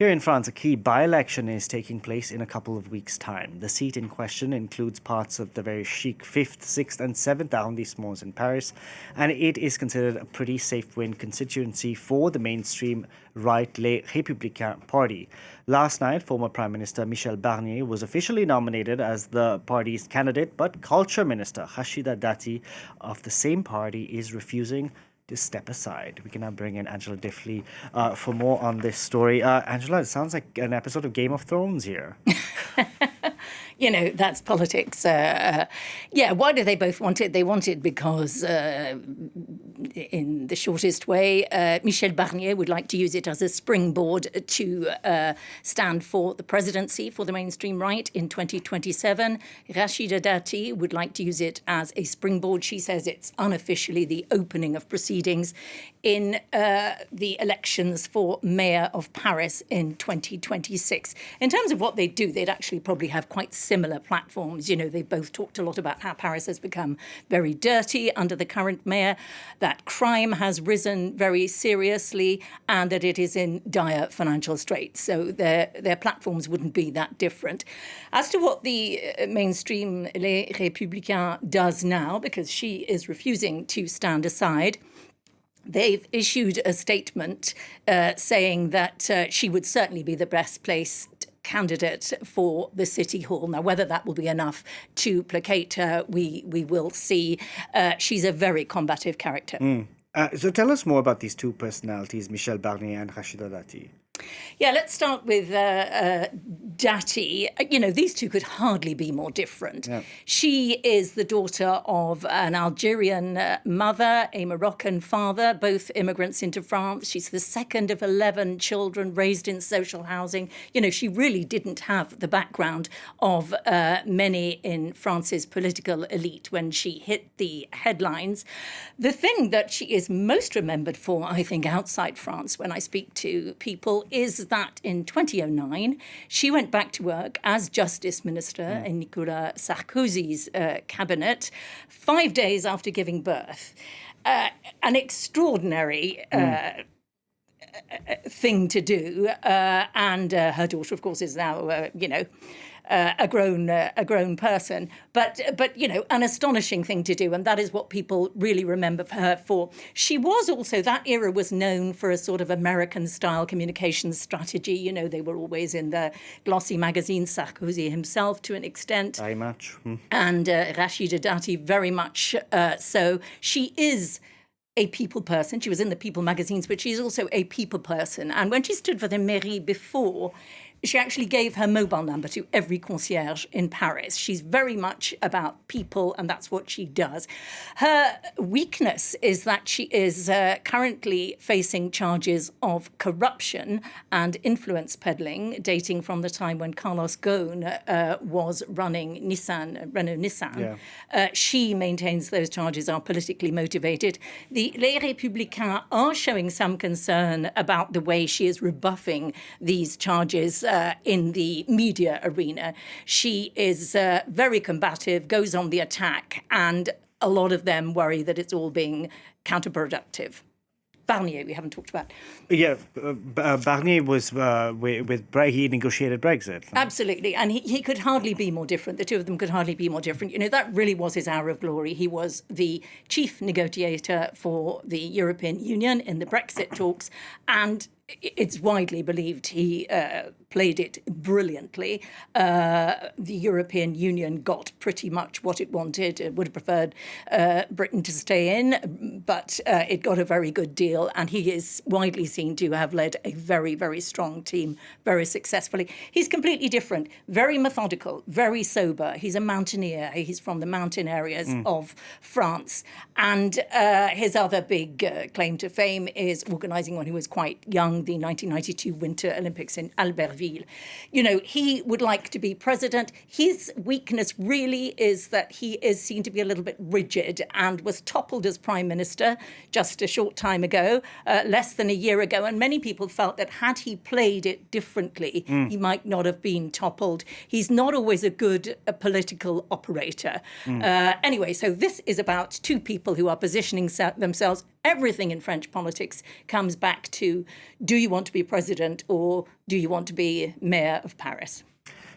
Here in France, a key by-election is taking place in a couple of weeks' time. The seat in question includes parts of the very chic 5th, 6th and 7th arrondissements in Paris, and it is considered a pretty safe win constituency for the mainstream right Les Républicains party. Last night, former Prime Minister Michel Barnier was officially nominated as the party's candidate, but Culture Minister Rachida Dati of the same party is refusing to step aside. We can now bring in Angela Diffley for more on this story. Angela, it sounds like an episode of Game of Thrones here. You know, that's politics. Why do they both want it? They want it because, in the shortest way, Michel Barnier would like to use it as a springboard to stand for the presidency for the mainstream right in 2027. Rachida Dati would like to use it as a springboard. She says it's unofficially the opening of proceedings in the elections for mayor of Paris in 2026. In terms of what they do, they'd actually probably have quite similar platforms. You know, they both talked a lot about how Paris has become very dirty under the current mayor, that crime has risen very seriously, and that it is in dire financial straits. So their platforms wouldn't be that different. As to what the mainstream Les Républicains does now, because she is refusing to stand aside, they've issued a statement saying that she would certainly be the best placed candidate for the City Hall. Now, whether that will be enough to placate her, we will see. She's a very combative character. So tell us more about these two personalities, Michel Barnier and Rachida Dati. Yeah, let's start with Dati. You know, these two could hardly be more different. Yeah. She is the daughter of an Algerian mother, a Moroccan father, both immigrants into France. She's the second of 11 children raised in social housing. You know, she really didn't have the background of many in France's political elite when she hit the headlines. The thing that she is most remembered for, I think, outside France, when I speak to people, is that in 2009, she went back to work as Justice Minister in Nicolas Sarkozy's cabinet 5 days after giving birth. An extraordinary thing to do. And her daughter, of course, is now, a grown person, but you know, an astonishing thing to do, and that is what people really remember her for. She was also, that era was known for a sort of American-style communications strategy. You know, they were always in the glossy magazines. Sarkozy himself, to an extent, very much, and Rachida Dati, very much so. She is a people person. She was in the People magazines, but she's also a people person. And when she stood for the mairie before, she actually gave her mobile number to every concierge in Paris. She's very much about people, and that's what she does. Her weakness is that she is currently facing charges of corruption and influence peddling, dating from the time when Carlos Ghosn was running Renault Nissan. Yeah. She maintains those charges are politically motivated. The Les Républicains are showing some concern about the way she is rebuffing these charges in the media arena. She is very combative, goes on the attack, and a lot of them worry that it's all being counterproductive. Barnier, we haven't talked about. Yeah, Barnier was he negotiated Brexit. Absolutely, and he could hardly be more different. The two of them could hardly be more different. You know, that really was his hour of glory. He was the chief negotiator for the European Union in the Brexit talks, and it's widely believed he played it brilliantly. The European Union got pretty much what it wanted. It would have preferred Britain to stay in, but it got a very good deal. And he is widely seen to have led a very, very strong team very successfully. He's completely different, very methodical, very sober. He's a mountaineer. He's from the mountain areas of France. And his other big claim to fame is organising, when he was quite young, the 1992 Winter Olympics in Albertville. You know, he would like to be president. His weakness really is that he is seen to be a little bit rigid and was toppled as prime minister just a short time ago, less than a year ago. And many people felt that had he played it differently, he might not have been toppled. He's not always a good political operator. Anyway, so this is about two people who are positioning themselves everything in French politics comes back to, do you want to be president or do you want to be mayor of Paris?